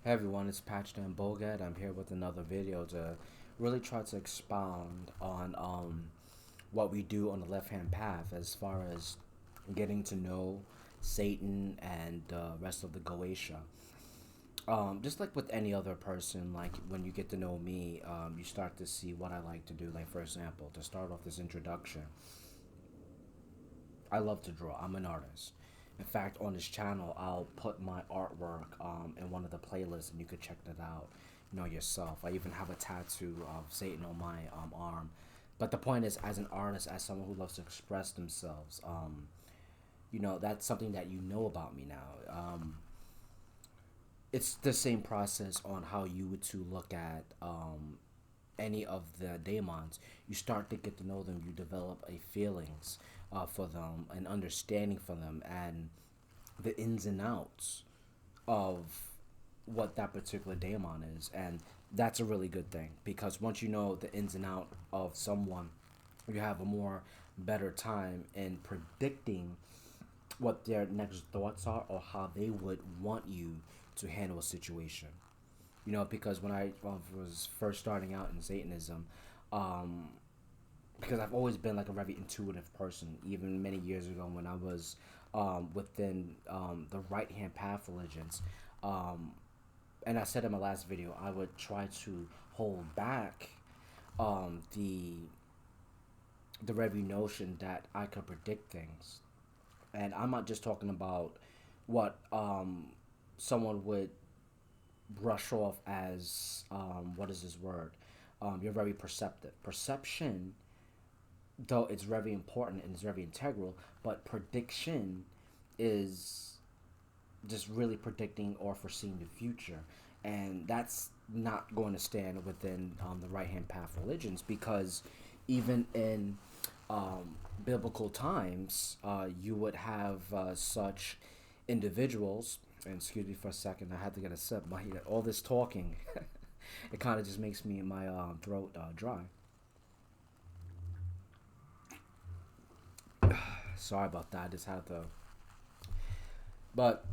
Hey everyone, it's Patchton Bogat. I'm here with another video to really try to expound on what we do on the left hand path as far as getting to know Satan and the rest of the Goetia. Just like with any other person, like when you get to know me, you start to see what I like to do. Like, for example, to start off this introduction, I love to draw. I'm an artist. In fact, on this channel, I'll put my artwork in one of the playlists, and you could check that out, yourself. I even have a tattoo of Satan on my arm. But the point is, as an artist, as someone who loves to express themselves, that's something that you know about me now. It's the same process on how you would to look at any of the daemons. You start to get to know them. You develop a feelings for them, an understanding for them, and the ins and outs of what that particular daemon is. And that's a really good thing, because once you know the ins and out of someone, you have a more better time in predicting what their next thoughts are or how they would want you to handle a situation. Because when I was first starting out in Satanism, um, because I've always been like a very intuitive person, even many years ago when I was within the right hand path religions. Um, and I said in my last video, I would try to hold back the very notion that I could predict things. And I'm not just talking about what someone would brush off as what is this word? You're very perceptive. Perception, though it's very important and it's very integral, but prediction is just really predicting or foreseeing the future, and that's not going to stand within the right hand path religions, because even in biblical times, you would have such individuals. And excuse me for a second, I had to get a sip. All this talking, it kind of just makes me my throat dry. Sorry about that. I just had to. But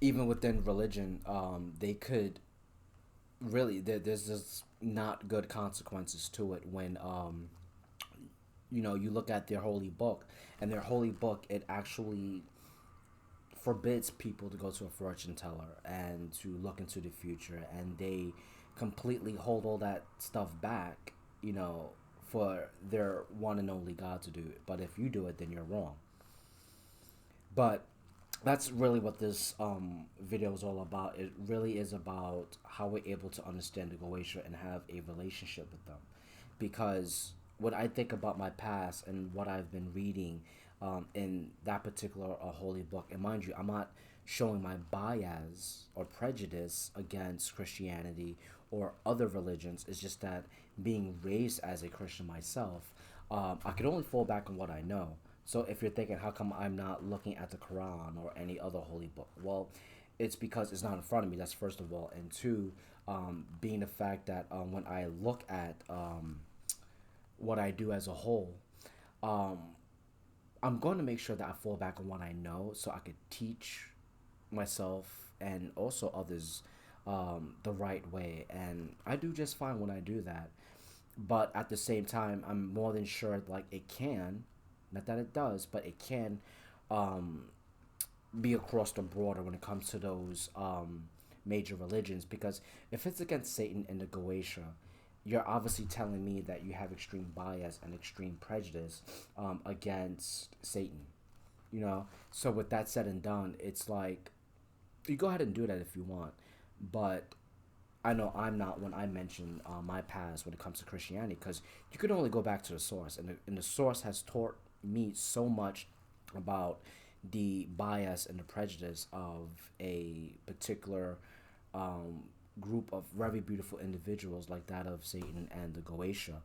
even within religion, they could really there's just not good consequences to it when you look at their holy book, and their holy book, it actually forbids people to go to a fortune teller and to look into the future, and they completely hold all that stuff back, for their one and only God to do it. But if you do it, then you're wrong. But that's really what this video is all about. It really is about how we're able to understand the Goetia and have a relationship with them. Because when I think about my past and what I've been reading in that particular holy book, and mind you, I'm not showing my bias or prejudice against Christianity or other religions. It's just that being raised as a Christian myself, I could only fall back on what I know. So if you're thinking, how come I'm not looking at the Quran or any other holy book? Well, it's because it's not in front of me. That's first of all. And two, being the fact that when I look at what I do as a whole, um, I'm going to make sure that I fall back on what I know, so I could teach myself and also others the right way. And I do just fine when I do that. But at the same time, I'm more than sure, like, it can, not that it does, but it can um, be across the border when it comes to those major religions. Because if it's against Satan and the Goetia, you're obviously telling me that you have extreme bias and extreme prejudice against Satan. So with that said and done, it's like, you go ahead and do that if you want, but I know I'm not when I mention my past when it comes to Christianity, because you can only go back to the source, and the source has taught me so much about the bias and the prejudice of a particular um, group of very beautiful individuals like that of Satan and the Goetia.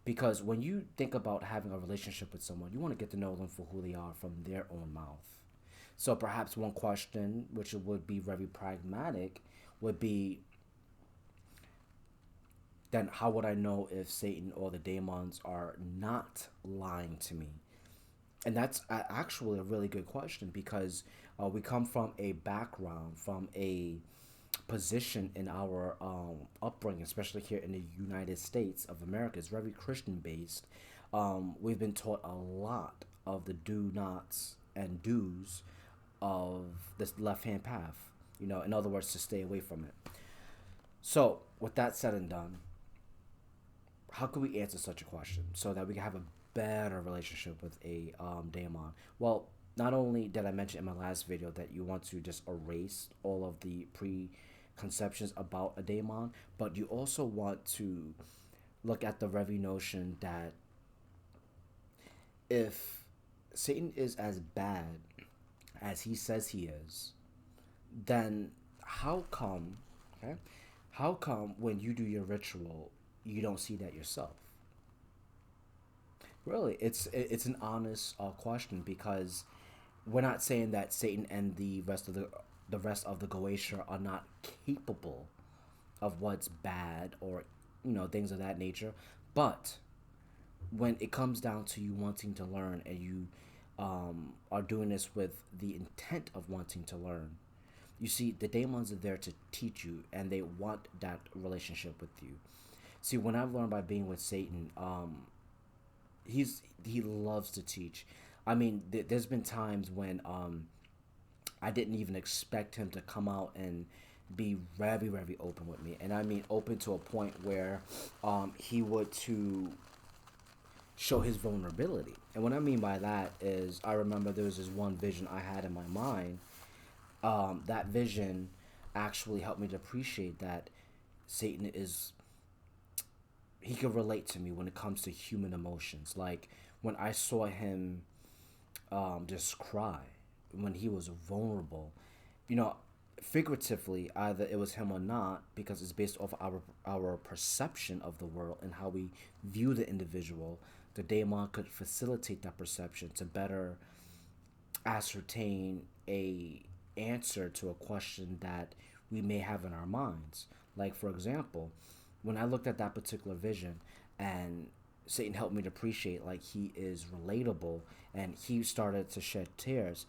Because when you think about having a relationship with someone, you want to get to know them for who they are from their own mouth. So perhaps one question, which would be very pragmatic, would be, then how would I know if Satan or the demons are not lying to me? And that's actually a really good question, because we come from a background, from a position in our upbringing, especially here in the United States of America, is very Christian based. We've been taught a lot of the do nots and do's of this left hand path. In other words, to stay away from it. So, with that said and done, how can we answer such a question so that we can have a better relationship with a daemon? Well, not only did I mention in my last video that you want to just erase all of the preconceptions about a daemon, but you also want to look at the very notion that if Satan is as bad as he says he is, then how come, okay, how come when you do your ritual, you don't see that yourself? Really, it's an honest question, because we're not saying that Satan and the rest of the Goetia are not capable of what's bad, or things of that nature, but when it comes down to you wanting to learn, and you are doing this with the intent of wanting to learn, you see, the demons are there to teach you, and they want that relationship with you. See, when I've learned by being with Satan, he loves to teach. I mean, there's been times when I didn't even expect him to come out and be very, very open with me, and I mean open to a point where he would to show his vulnerability. And what I mean by that is, I remember there was this one vision I had in my mind. That vision actually helped me to appreciate that Satan is, he could relate to me when it comes to human emotions. Like when I saw him just cry when he was vulnerable, you know, figuratively, either it was him or not, because it's based off our perception of the world and how we view the individual. The daemon could facilitate that perception to better ascertain a answer to a question that we may have in our minds. Like, for example, when I looked at that particular vision, and Satan helped me to appreciate, like, he is relatable, and he started to shed tears,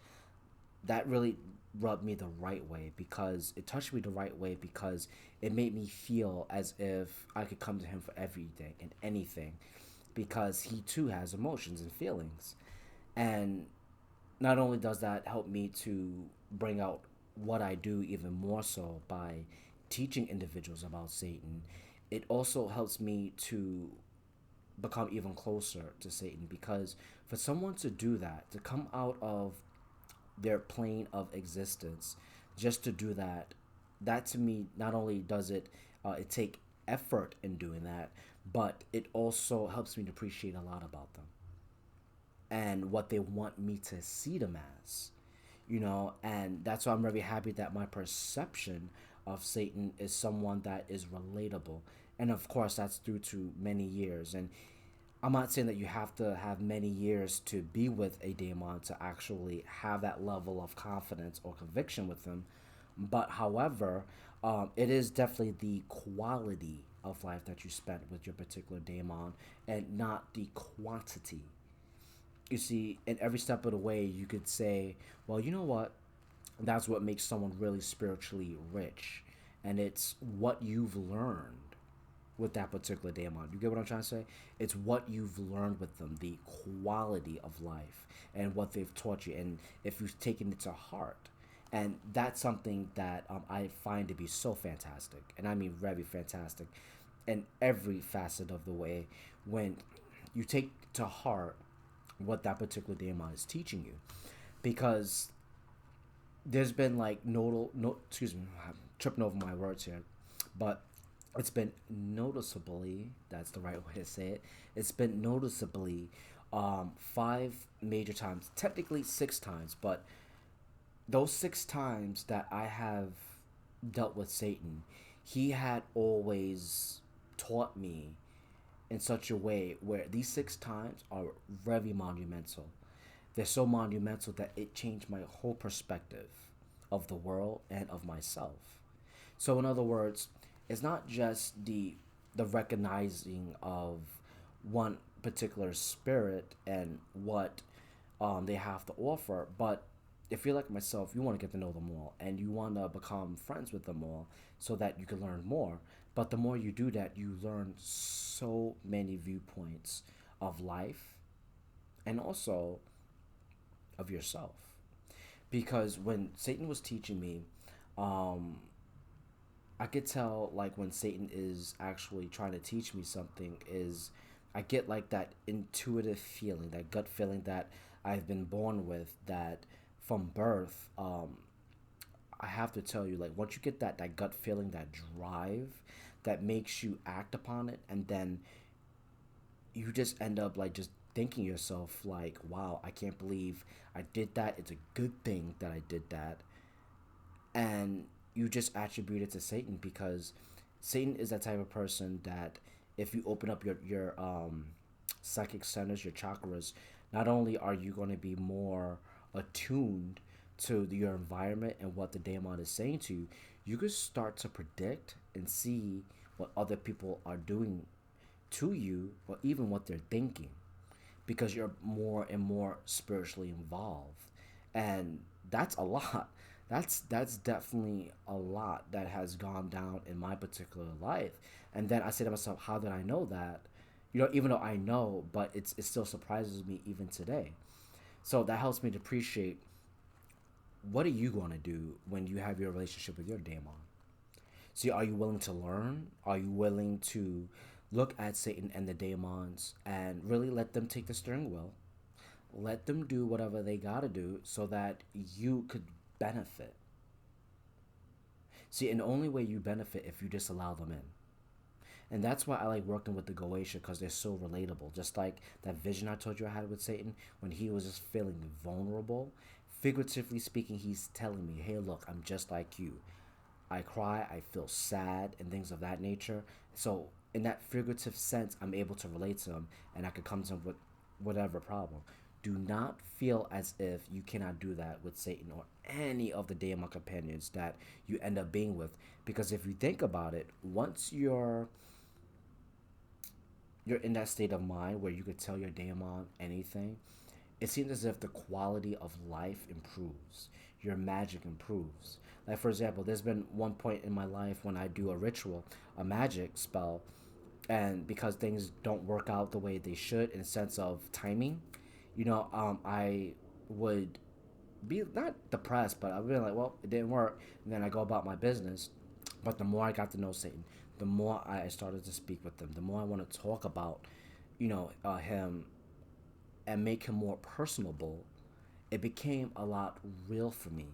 that really rubbed me the right way, because it touched me the right way, because it made me feel as if I could come to him for everything and anything, because he too has emotions and feelings. And not only does that help me to bring out what I do even more so by teaching individuals about Satan, it also helps me to become even closer to Satan, because for someone to do that, to come out of their plane of existence, just to do that, that to me, not only does it take effort in doing that, but it also helps me to appreciate a lot about them and what they want me to see them as, and that's why I'm very happy that my perception of Satan is someone that is relatable. And of course, that's due to many years. And I'm not saying that you have to have many years to be with a daemon to actually have that level of confidence or conviction with them. But however, it is definitely the quality of life that you spent with your particular daemon, and not the quantity. You see, in every step of the way, you could say, well, you know what? That's what makes someone really spiritually rich. And it's what you've learned with that particular daemon. You get what I'm trying to say? It's what you've learned with them, the quality of life, and what they've taught you, and if you've taken it to heart. And that's something that I find to be so fantastic. And I mean very fantastic in every facet of the way, when you take to heart what that particular daemon is teaching you. Because there's been like excuse me, I'm tripping over my words here, but it's been noticeably, that's the right way to say it, it's been noticeably 5 major times, technically 6 times, but those 6 times that I have dealt with Satan, he had always taught me in such a way where these 6 times are very monumental. They're so monumental that it changed my whole perspective of the world and of myself. So in other words, it's not just the recognizing of one particular spirit and what they have to offer, but if you're like myself, you want to get to know them all and you want to become friends with them all so that you can learn more. But the more you do that, you learn so many viewpoints of life and also of yourself. Because when Satan was teaching me, um, I could tell like when Satan is actually trying to teach me something is I get like that intuitive feeling, that gut feeling that I've been born with, that from birth. I have to tell you, like once you get that gut feeling, that drive, that makes you act upon it, and then you just end up like just thinking yourself like, wow, I can't believe I did that. It's a good thing that I did that, and you just attribute it to Satan because Satan is that type of person that if you open up your psychic centers, your chakras, not only are you going to be more attuned to your environment and what the daemon is saying to you, you could start to predict and see what other people are doing to you or even what they're thinking because you're more and more spiritually involved, and that's a lot. That's definitely a lot that has gone down in my particular life. And then I say to myself, how did I know that? Even though I know, but it still surprises me even today. So that helps me to appreciate what are you going to do when you have your relationship with your daemon. See, are you willing to learn? Are you willing to look at Satan and the daemons and really let them take the steering wheel? Let them do whatever they got to do so that you could benefit. See, and the only way you benefit if you just allow them in. And that's why I like working with the Goetia because they're so relatable. Just like that vision I told you I had with Satan when he was just feeling vulnerable. Figuratively speaking, he's telling me, hey, look, I'm just like you. I cry, I feel sad, and things of that nature. So, in that figurative sense, I'm able to relate to him and I could come to him with whatever problem. Do not feel as if you cannot do that with Satan or any of the daemon companions that you end up being with. Because if you think about it, once you're in that state of mind where you could tell your daemon anything, it seems as if the quality of life improves, your magic improves. Like for example, there's been one point in my life when I do a ritual, a magic spell, and because things don't work out the way they should in the sense of timing, I would be not depressed, but I'd be like, well, it didn't work, and then I go about my business. But the more I got to know Satan, the more I started to speak with him, the more I want to talk about, him and make him more personable. It became a lot real for me,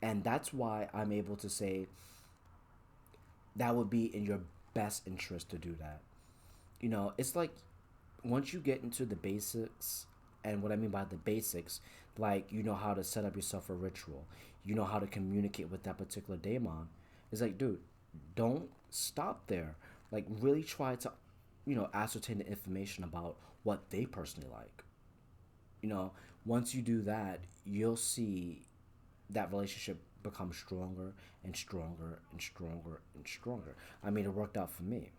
and that's why I'm able to say that would be in your best interest to do that. It's like once you get into the basics, and what I mean by the basics, like you know how to set up yourself a ritual, you know how to communicate with that particular daemon. It's like, dude, don't stop there. Like, really try to, ascertain the information about what they personally like. You know, once you do that, you'll see that relationship become stronger and stronger and stronger and stronger. I mean, it worked out for me.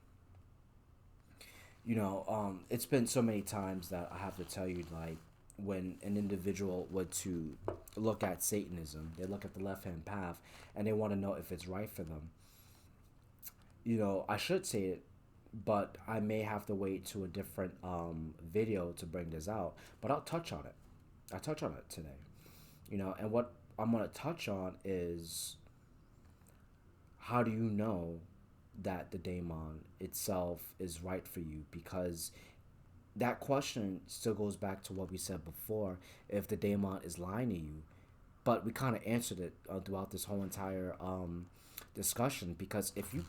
It's been so many times that I have to tell you, like, when an individual would to look at Satanism, they look at the left hand path and they want to know if it's right for them. I should say it, but I may have to wait to a different video to bring this out. But I'll touch on it. I'll touch on it today. And what I'm gonna touch on is how do you know that the daemon itself is right for you? Because that question still goes back to what we said before. If the daemon is lying to you, but we kind of answered it throughout this whole entire discussion. Because if you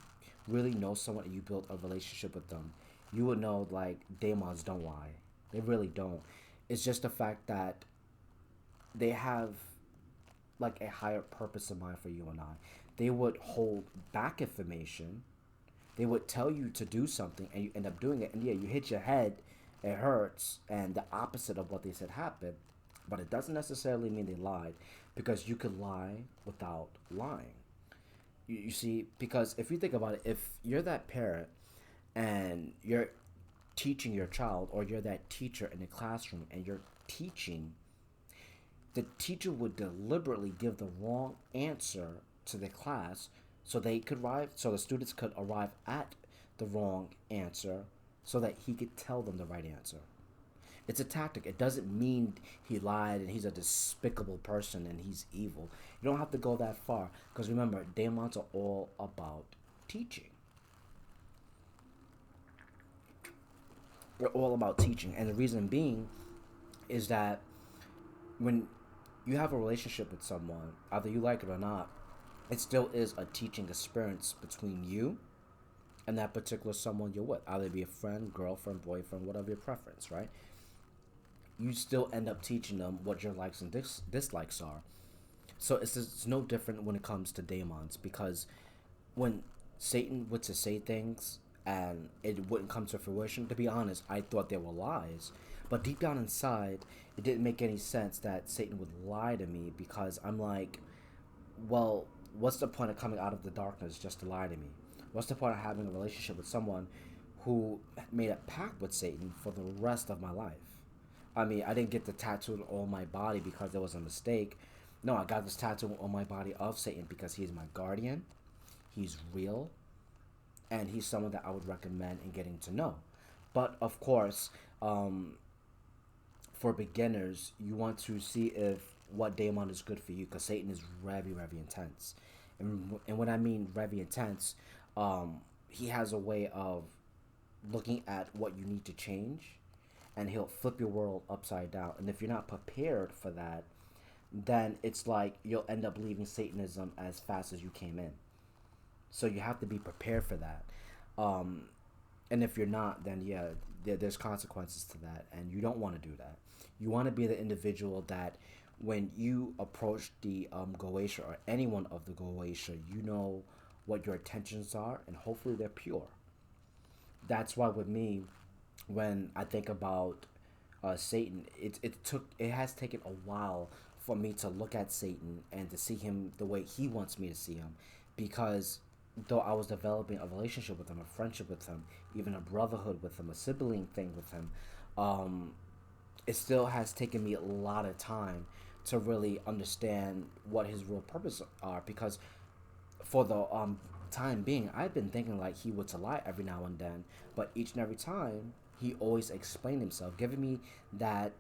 really know someone and you build a relationship with them, you would know like daemons don't lie. They really don't. It's just the fact that they have like a higher purpose in mind for you and I. They would hold back information. They would tell you to do something and you end up doing it. And yeah, you hit your head, it hurts, and the opposite of what they said happened. But it doesn't necessarily mean they lied because you could lie without lying. You see, because if you think about it, if you're that parent and you're teaching your child or you're that teacher in the classroom and you're teaching, the teacher would deliberately give the wrong answer to the class so they could arrive so the students could arrive at the wrong answer so that he could tell them the right answer. It's a tactic. It doesn't mean he lied and he's a despicable person and he's evil. You don't have to go that far because remember, demons are all about teaching. They're all about teaching, and the reason being is that when you have a relationship with someone, either you like it or not, it still is a teaching experience between you and that particular someone you're with. Either be a friend, girlfriend, boyfriend, whatever your preference, right? You still end up teaching them what your likes and dislikes are. So it's no different when it comes to demons because when Satan would to say things and it wouldn't come to fruition, to be honest, I thought they were lies. But deep down inside, it didn't make any sense that Satan would lie to me because I'm like, well, what's the point of coming out of the darkness just to lie to me? What's the point of having a relationship with someone who made a pact with Satan for the rest of my life? I mean, I didn't get the tattoo on my body because there was a mistake. No, I got this tattoo on my body of Satan because he's my guardian, he's real, and he's someone that I would recommend in getting to know. But of course, for beginners, you want to see if what daemon is good for you because Satan is very, very intense. And when I mean very intense, he has a way of looking at what you need to change and he'll flip your world upside down. And if you're not prepared for that, then it's like you'll end up leaving Satanism as fast as you came in. So you have to be prepared for that. Um, and if you're not, then yeah, there's consequences to that, and you don't want to do that. You want to be the individual that when you approach the Goetia or anyone of the Goetia, you know what your intentions are, and hopefully they're pure. That's why with me, when I think about Satan, it has taken a while for me to look at Satan and to see him the way he wants me to see him, because though I was developing a relationship with him, a friendship with him, even a brotherhood with him, a sibling thing with him, um, it still has taken me a lot of time to really understand what his real purpose are. Because for the time being, I've been thinking like he would to lie every now and then, but each and every time he always explained himself, giving me that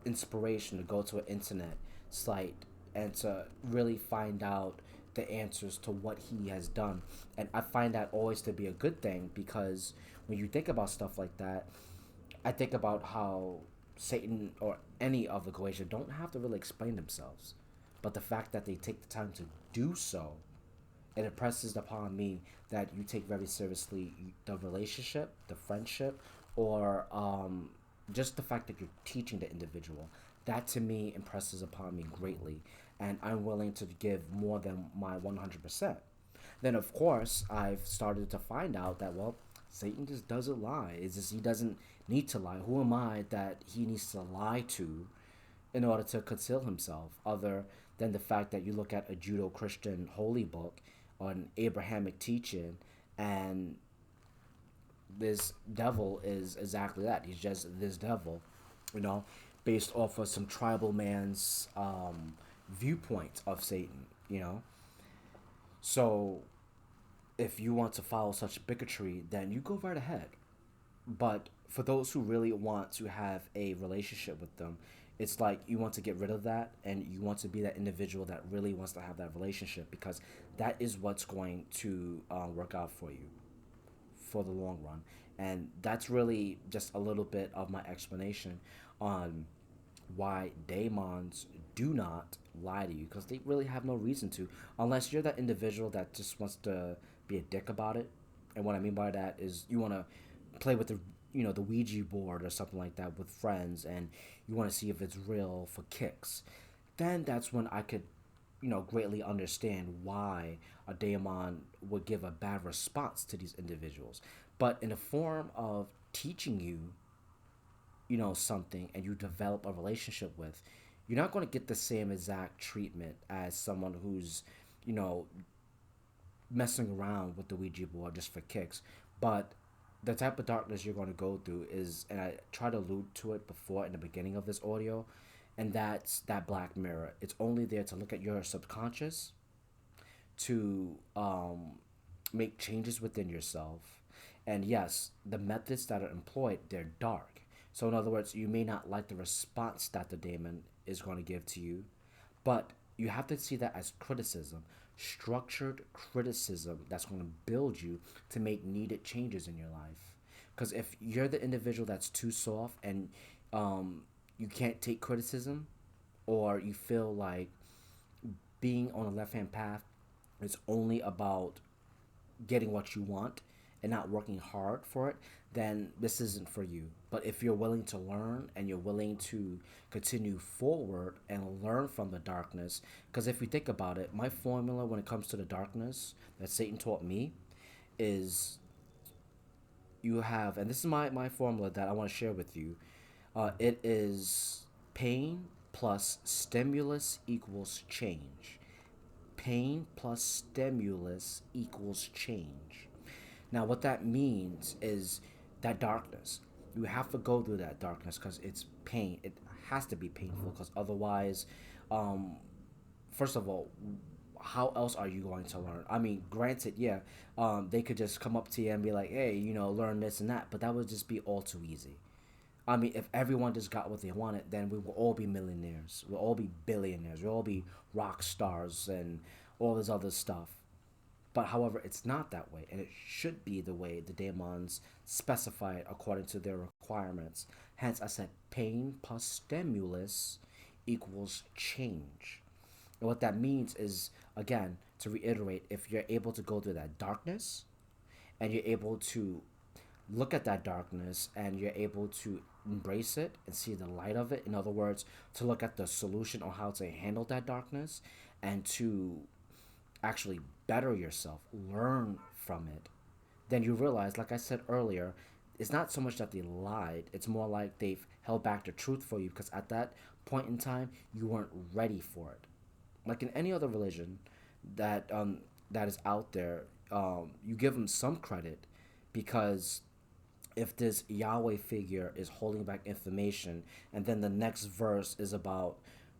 inspiration to go to an internet site and to really find out the answers to what he has done. And I find that always to be a good thing because when you think about stuff like that, I think about how Satan or any of the Goetia don't have to really explain themselves. But the fact that they take the time to do so, it impresses upon me that you take very seriously the relationship, the friendship, or just the fact that you're teaching the individual. That to me impresses upon me greatly, and I'm willing to give more than my 100%. Then, of course, I've started to find out that, well, Satan just doesn't lie. It's just he doesn't need to lie. Who am I that he needs to lie to in order to conceal himself, other than the fact that you look at a Judeo Christian holy book on Abrahamic teaching, and this devil is exactly that. He's just this devil, you know, based off of some tribal man's viewpoint of Satan, you know. So if you want to follow such bigotry, then you go right ahead. But for those who really want to have a relationship with them, it's like you want to get rid of that and you want to be that individual that really wants to have that relationship, because that is what's going to work out for you for the long run. And that's really just a little bit of my explanation on why daemons do not lie to you, because they really have no reason to, unless you're that individual that just wants to be a dick about it. And what I mean by that is you want to play with the the Ouija board or something like that with friends, and you want to see if it's real for kicks. Then that's when I could greatly understand why a daemon would give a bad response to these individuals. But in the form of teaching you something, and you develop a relationship with, you're not going to get the same exact treatment as someone who's you know messing around with the Ouija board just for kicks. But the type of darkness you're going to go through is, and I try to allude to it before in the beginning of this audio, And that's that black mirror. It's only there to look at your subconscious, to make changes within yourself. And yes, the methods that are employed, they're dark. So in other words, you may not like the response that the daemon is going to give to you, but you have to see that as criticism, structured criticism that's going to build you to make needed changes in your life. Because if you're the individual that's too soft and you can't take criticism, or you feel like being on a left hand path is only about getting what you want and not working hard for it, then this isn't for you. But if you're willing to learn and you're willing to continue forward and learn from the darkness, because if you think about it, my formula when it comes to the darkness that Satan taught me is you have, and this is my formula that I want to share with you. It is pain plus stimulus equals change. Pain plus stimulus equals change. Now, what that means is that darkness. You have to go through that darkness because it's pain. It has to be painful because otherwise, um, first of all, how else are you going to learn? I mean, granted, yeah, they could just come up to you and be like, hey, learn this and that, but that would just be all too easy. I mean, if everyone just got what they wanted, then we will all be millionaires. We'll all be billionaires. We'll all be rock stars and all this other stuff. But however, it's not that way, and it should be the way the daemons specify it according to their requirements. Hence, I said pain plus stimulus equals change. And what that means is, again, to reiterate, if you're able to go through that darkness and you're able to look at that darkness and you're able to embrace it and see the light of it, in other words, to look at the solution on how to handle that darkness and to actually better yourself, learn from it, then you realize, like I said earlier, it's not so much that they lied, it's more like they've held back the truth for you because at that point in time, you weren't ready for it. Like in any other religion that is out there, you give them some credit because if this Yahweh figure is holding back information, and then the next verse is about,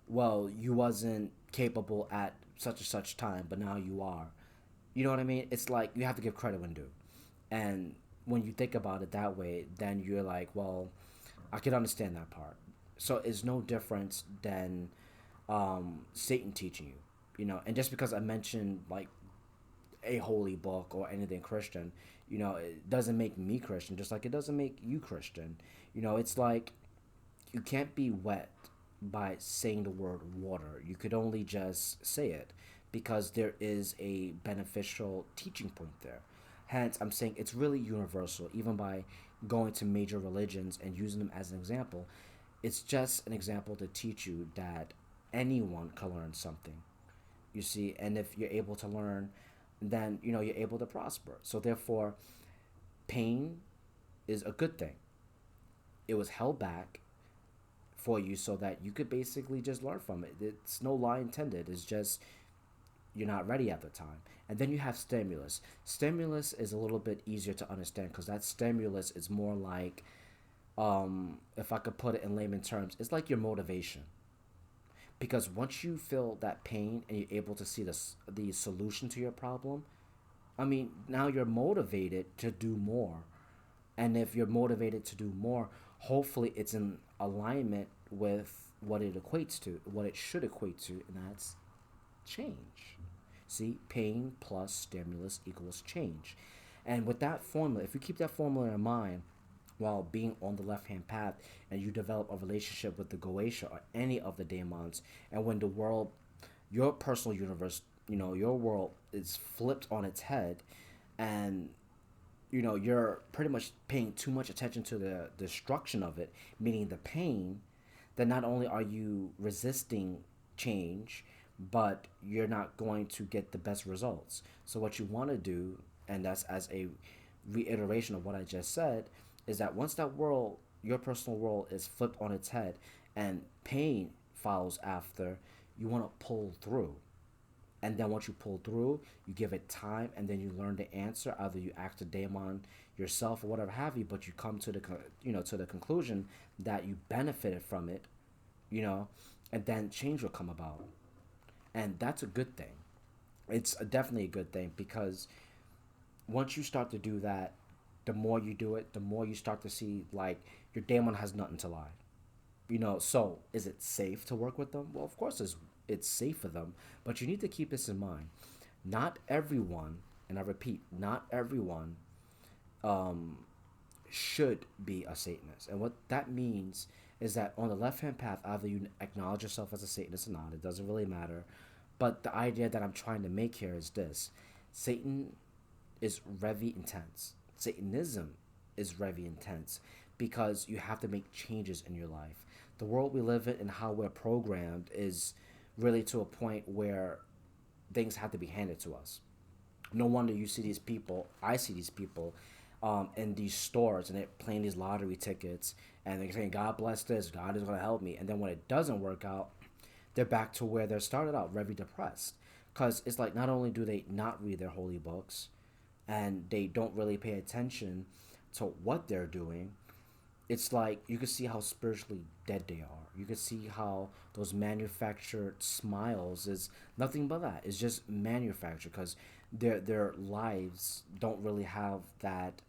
well, you wasn't capable at such and such time, but now you are. You know what I mean? It's like you have to give credit when due. And when you think about it that way, then you're like, well, I can understand that part. So it's no difference than Satan teaching you, And just because I mentioned like a holy book or anything Christian, it doesn't make me Christian, just like it doesn't make you Christian. It's like you can't be wet by saying the word water. You could only just say it because there is a beneficial teaching point there. Hence, I'm saying it's really universal, even by going to major religions and using them as an example. It's just an example to teach you that anyone can learn something, you see, and if you're able to learn, then you're able to prosper. So therefore, pain is a good thing. It was held back for you so that you could basically just learn from it. It's no lie intended. It's just you're not ready at the time. And then you have stimulus. Stimulus is a little bit easier to understand because that stimulus is more like, if I could put it in layman terms, it's like your motivation. Because once you feel that pain and you're able to see the solution to your problem, I mean, now you're motivated to do more. And if you're motivated to do more, hopefully it's in alignment with what it equates to, what it should equate to, and that's change. See, pain plus stimulus equals change. And with that formula, if you keep that formula in mind while being on the left hand path and you develop a relationship with the Goetia or any of the daemons, and when the world, your personal universe, your world is flipped on its head, and you're pretty much paying too much attention to the destruction of it, meaning the pain, then not only are you resisting change, but you're not going to get the best results. So what you want to do, and that's as a reiteration of what I just said, is that once that world, your personal world, is flipped on its head and pain follows after, you want to pull through. And then once you pull through, you give it time, and then you learn the answer. Either you act a daemon yourself or whatever have you, but you come to the to the conclusion that you benefited from it, you know, and then change will come about. And that's a good thing. It's definitely a good thing because once you start to do that, the more you do it, the more you start to see like your daemon has nothing to lie. So is it safe to work with them? Well, of course it's safe for them, but you need to keep this in mind. Not everyone, and I repeat, not everyone um, should be a Satanist. And what that means is that on the left hand path, either you acknowledge yourself as a Satanist or not, it doesn't really matter. But the idea that I'm trying to make here is this: Satan is very intense. Satanism is very intense because you have to make changes in your life. The world we live in and how we're programmed is really to a point where things have to be handed to us. No wonder you see these people. I see these people in these stores and they're playing these lottery tickets and they're saying, God bless this, God is going to help me. And then when it doesn't work out, they're back to where they started out, very depressed. Because it's like not only do they not read their holy books and they don't really pay attention to what they're doing, it's like you can see how spiritually dead they are. You can see how those manufactured smiles is nothing but that. It's just manufactured because their lives don't really have that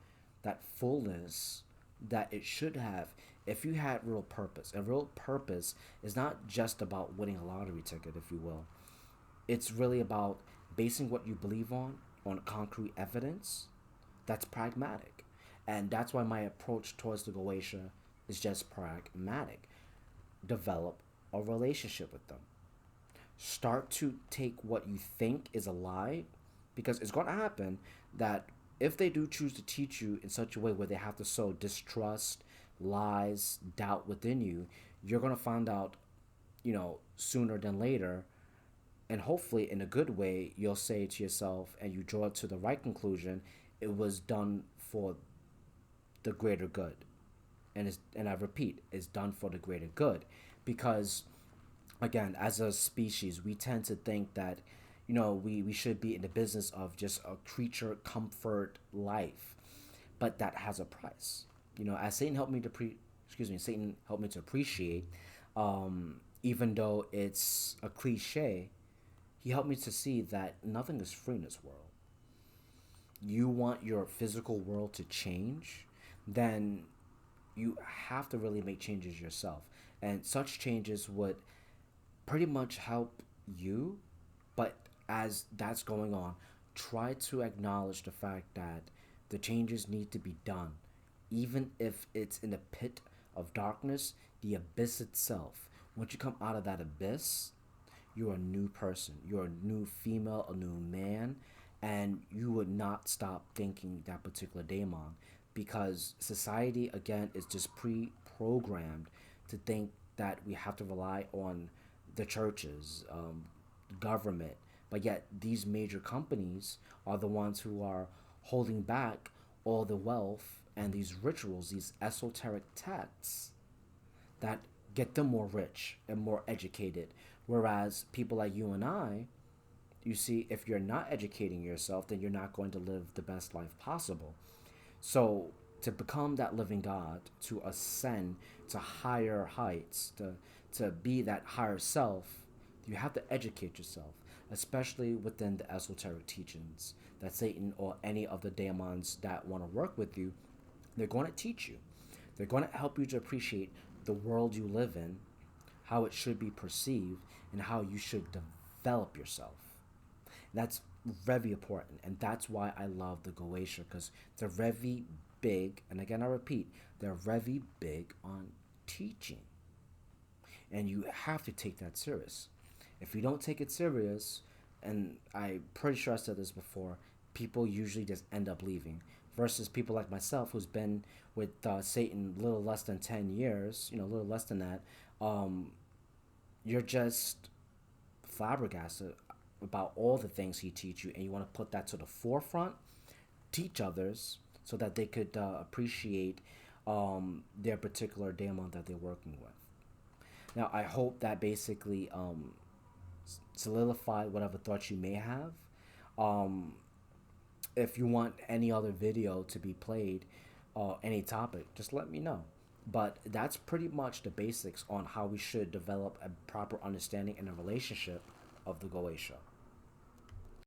fullness that it should have if you had real purpose. And real purpose is not just about winning a lottery ticket, if you will. It's really about basing what you believe on concrete evidence that's pragmatic. And that's why my approach towards the Goetia is just pragmatic. Develop a relationship with them. Start to take what you think is a lie, because it's going to happen that if they do choose to teach you in such a way where they have to sow distrust, lies, doubt within you, you're going to find out, sooner than later. And hopefully, in a good way, you'll say to yourself and you draw it to the right conclusion, it was done for the greater good. And I repeat, it's done for the greater good. Because, again, as a species, we tend to think that, we should be in the business of just a creature comfort life. But that has a price. As Satan helped me to appreciate, even though it's a cliche, he helped me to see that nothing is free in this world. You want your physical world to change, then you have to really make changes yourself. And such changes would pretty much help you, but as that's going on, try to acknowledge the fact that the changes need to be done. Even if it's in the pit of darkness, the abyss itself. Once you come out of that abyss, you're a new person. You're a new female, a new man, and you would not stop thinking that particular daemon because society, again, is just pre-programmed to think that we have to rely on the churches, government, but yet these major companies are the ones who are holding back all the wealth and these rituals, these esoteric texts that get them more rich and more educated. Whereas people like you and I, you see, if you're not educating yourself, then you're not going to live the best life possible. So to become that living God, to ascend to higher heights, to be that higher self, you have to educate yourself, especially within the esoteric teachings that Satan or any of the daemons that want to work with you, they're going to teach you. They're going to help you to appreciate the world you live in, how it should be perceived, and how you should develop yourself. That's very important, and that's why I love the Goetia, because they're very big, and again I repeat, they're very big on teaching. And you have to take that serious. If you don't take it serious, and I'm pretty sure I said this before, people usually just end up leaving. Versus people like myself, who's been with Satan a little less than 10 years, a little less than that, you're just flabbergasted about all the things he teach you, and you want to put that to the forefront, teach others so that they could appreciate their particular daemon that they're working with. Now, I hope that basically solidify whatever thoughts you may have. If you want any other video to be played, any topic, just let me know. But that's pretty much the basics on how we should develop a proper understanding and a relationship of the Goetia.